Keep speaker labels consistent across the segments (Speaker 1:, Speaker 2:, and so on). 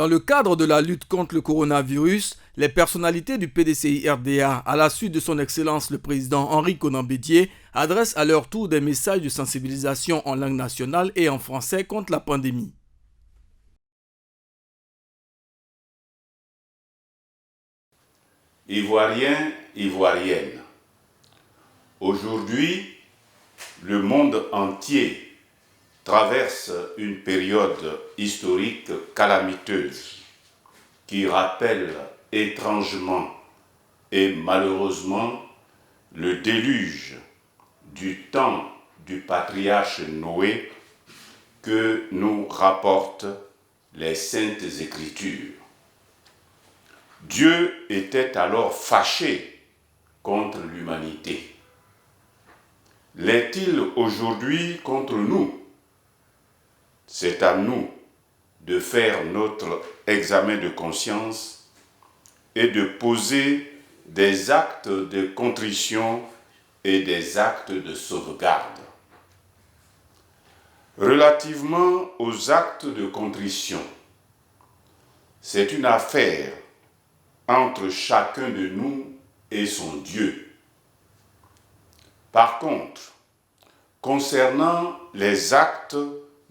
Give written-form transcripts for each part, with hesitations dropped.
Speaker 1: Dans le cadre de la lutte contre le coronavirus, les personnalités du PDCI-RDA, à la suite de son Excellence le Président Henri Konan Bédié, adressent à leur tour des messages de sensibilisation en langue nationale et en français contre la pandémie.
Speaker 2: Ivoiriens, Ivoiriennes, aujourd'hui, le monde entier traverse une période historique calamiteuse qui rappelle étrangement et malheureusement le déluge du temps du patriarche Noé que nous rapportent les Saintes Écritures. Dieu était alors fâché contre l'humanité. L'est-il aujourd'hui contre nous? C'est à nous de faire notre examen de conscience et de poser des actes de contrition et des actes de sauvegarde. Relativement aux actes de contrition, c'est une affaire entre chacun de nous et son Dieu. Par contre, concernant les actes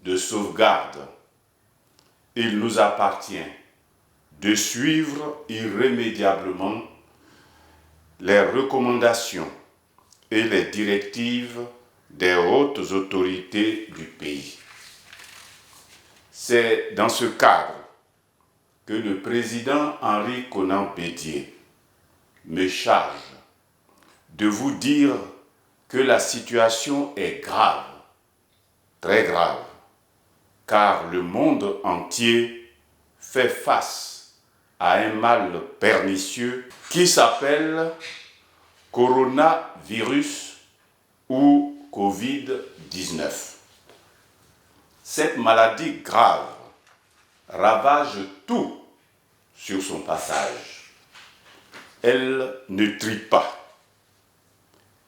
Speaker 2: de sauvegarde, il nous appartient de suivre irrémédiablement les recommandations et les directives des hautes autorités du pays. C'est dans ce cadre que le président Henri Konan Bédié me charge de vous dire que la situation est grave, très grave, car le monde entier fait face à un mal pernicieux qui s'appelle coronavirus ou Covid-19. Cette maladie grave ravage tout sur son passage. Elle ne trie pas.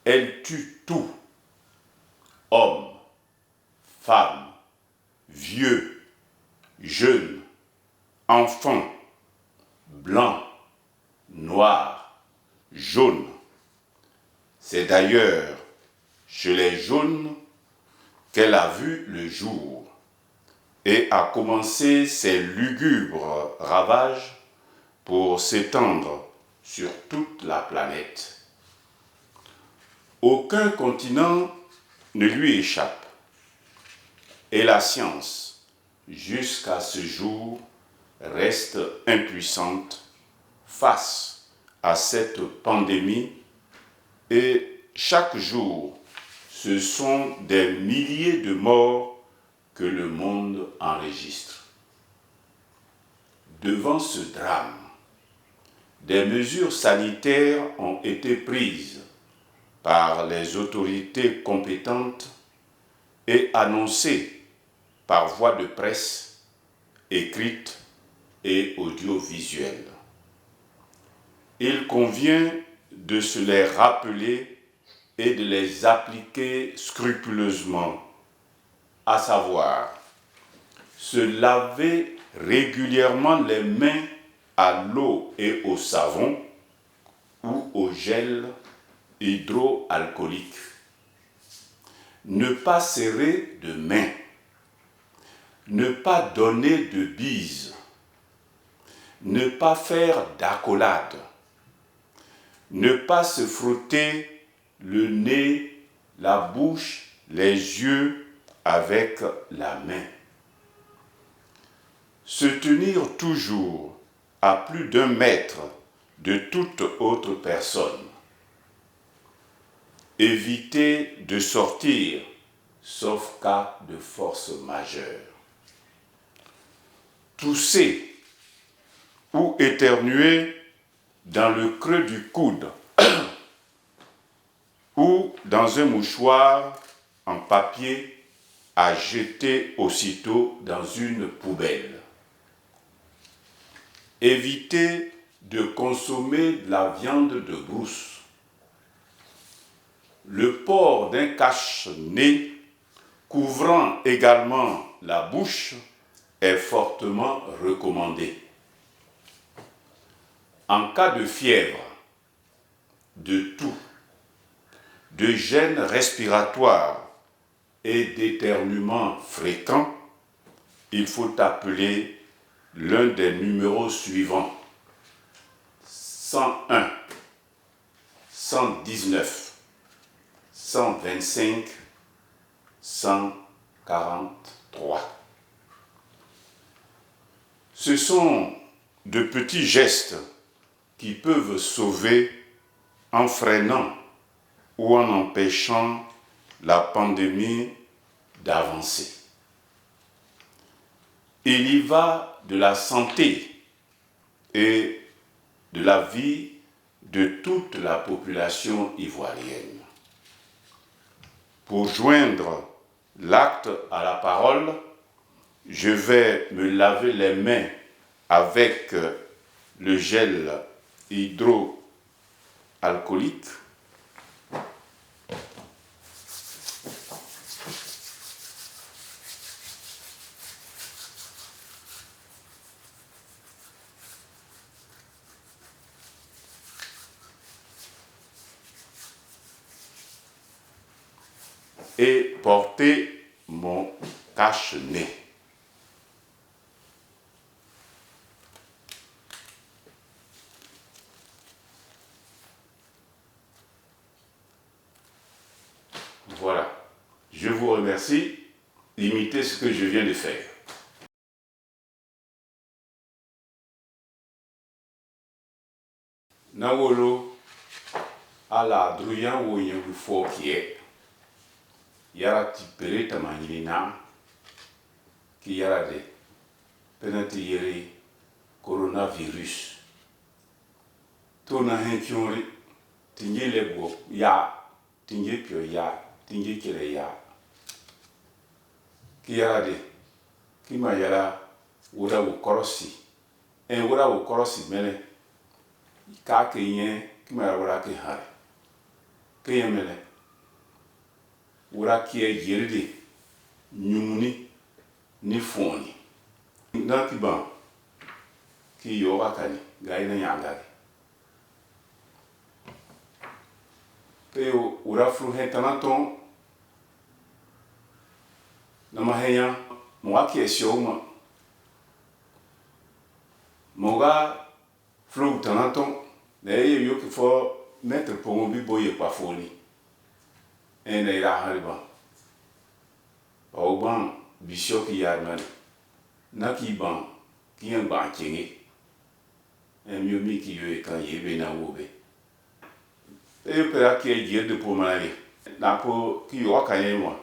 Speaker 2: Elle tue tout. Hommes, femmes, vieux, jeunes, enfants, blancs, noirs, jaunes. C'est d'ailleurs chez les jaunes qu'elle a vu le jour et a commencé ses lugubres ravages pour s'étendre sur toute la planète. Aucun continent ne lui échappe et la science, jusqu'à ce jour, reste impuissante face à cette pandémie et chaque jour, ce sont des milliers de morts que le monde enregistre. Devant ce drame, des mesures sanitaires ont été prises par les autorités compétentes et annoncées par voie de presse, écrite et audiovisuelle. Il convient de se les rappeler et de les appliquer scrupuleusement, à savoir se laver régulièrement les mains à l'eau et au savon ou au gel hydroalcoolique. Ne pas serrer de main, ne pas donner de bises, ne pas faire d'accolade, ne pas se frotter le nez, la bouche, les yeux avec la main. Se tenir toujours à plus d'1 mètre de toute autre personne. Éviter de sortir, sauf cas de force majeure. Tousser ou éternuer dans le creux du coude ou dans un mouchoir en papier à jeter aussitôt dans une poubelle. Éviter de consommer de la viande de brousse. Le port d'un cache-nez couvrant également la bouche est fortement recommandé. En cas de fièvre, de toux, de gêne respiratoire et d'éternuement fréquent, il faut appeler l'un des numéros suivants: 101, 119, 125, 143. Ce sont de petits gestes qui peuvent sauver en freinant ou en empêchant la pandémie d'avancer. Il y va de la santé et de la vie de toute la population ivoirienne. Pour joindre l'acte à la parole, je vais me laver les mains avec le gel hydroalcoolique. Et porter mon cache-nez. Voilà. Je vous remercie. Imitez ce que je viens de faire. Nawolo ala druyan wo yengu fokie. Yara tipere tamanyina ki yara de penati yere coronavirus. Tona henkyori tinje lebo ya tinje pyo ya tinje kire ya ki yara de ki ma yara wura wo korosi en wura wo korosi mele ka ke yen ki ma wura ke hare ke yen mele wura ki e yerde nyumuni ni foni na ki ban ki yo wakani ga ina yangari pe wura fru hetanaton na mahenya mo ki e shoma moga fru tanaton na ye yo ki fo mettre pour bi boye pa foni en ira hariba ban bishop yarman na ki ban ki en ban chingi en mi mi ki yo kan yebe na wobe e pera ki e de pour mari na po ki yo kan yen mo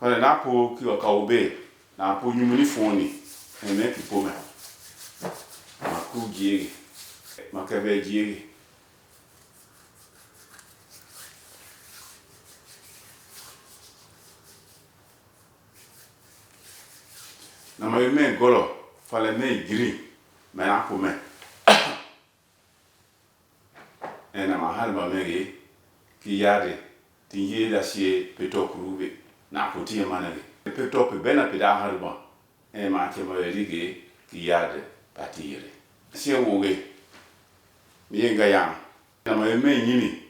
Speaker 2: fala na po ki yo ka obe na po nyumuni foni en me ki po me ma ku giege ma ka be giege na ma me golo fala me green ma na po me en ma halba me ki yade tinje la sie peto krube na po tie manage peto pe bena pe da halba en ma ke ma rige ki yade patire sie woge mi nga ya na ma me nyini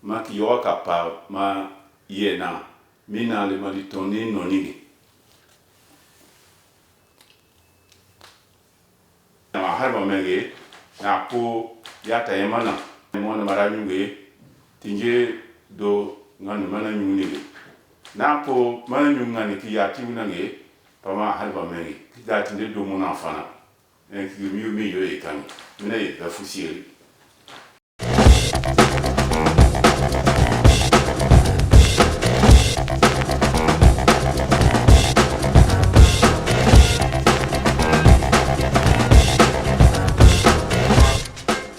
Speaker 2: ma ki yo kapa ma ye na mi na le ma di toni no ni na ma halba me na po ya ta yemana mo na mara nyuge tinje do ngani mana nyuni na po mana nyungani ki ya ti unange pa ma halba me ki da tinje do mo na fana en ki mi yo e kan mi na e ba fusiri